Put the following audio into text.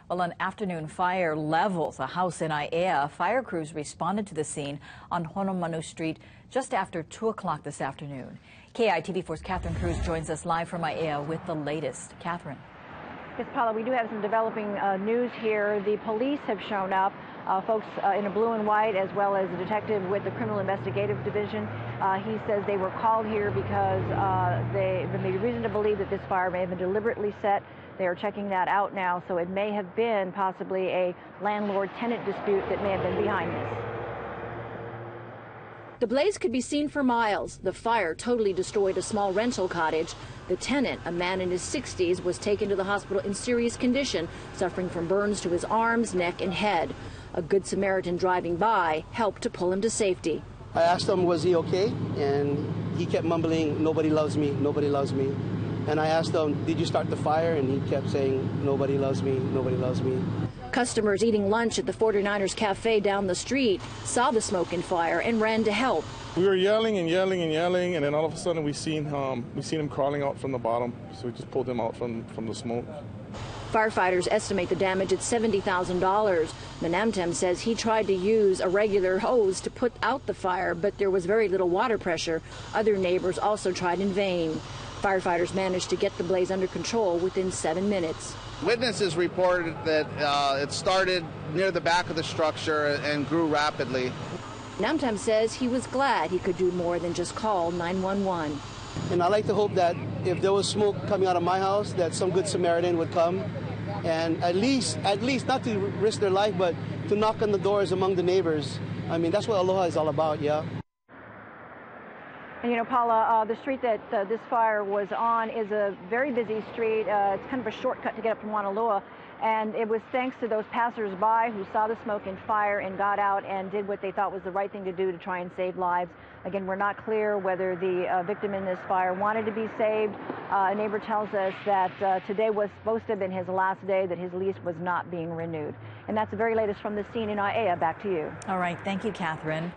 Well, an afternoon fire levels a house in Aiea. Fire crews responded to the scene on Honolulu Street just after 2 o'clock this afternoon. KITV4's Catherine Cruz joins us live from Aiea with the latest. Catherine. Yes, Paula, we do have some developing news here. The police have shown up, folks in a blue and white, as well as a detective with the Criminal Investigative Division. He says they were called here because there may be reason to believe that this fire may have been deliberately set. They are checking that out now, so it may have been possibly a landlord-tenant dispute that may have been behind this. The blaze could be seen for miles. The fire totally destroyed a small rental cottage. The tenant, a man in his 60s, was taken to the hospital in serious condition, suffering from burns to his arms, neck, and head. A Good Samaritan driving by helped to pull him to safety. I asked him, was he okay? And he kept mumbling, "Nobody loves me, nobody loves me." And I asked him, "Did you start the fire?" And he kept saying, "Nobody loves me, nobody loves me." Customers eating lunch at the 49ers Cafe down the street saw the smoke and fire and ran to help. We were yelling and yelling and yelling, and then all of a sudden we seen him crawling out from the bottom. So we just pulled him out from the smoke. Firefighters estimate the damage at $70,000. Manamtem says he tried to use a regular hose to put out the fire, but there was very little water pressure. Other neighbors also tried in vain. Firefighters managed to get the blaze under control within 7 minutes. Witnesses reported that it started near the back of the structure and grew rapidly. Namtam says he was glad he could do more than just call 911. And I like to hope that if there was smoke coming out of my house, that some Good Samaritan would come and at least not to risk their life, but to knock on the doors among the neighbors. I mean, that's what Aloha is all about, yeah. And you know, Paula, the street that this fire was on is a very busy street. It's kind of a shortcut to get up to Honolulu. And it was thanks to those passersby who saw the smoke and fire and got out and did what they thought was the right thing to do to try and save lives. Again, we're not clear whether the victim in this fire wanted to be saved. A neighbor tells us that today was supposed to have been his last day, that his lease was not being renewed. And that's the very latest from the scene in Aiea. Back to you. All right. Thank you, Catherine.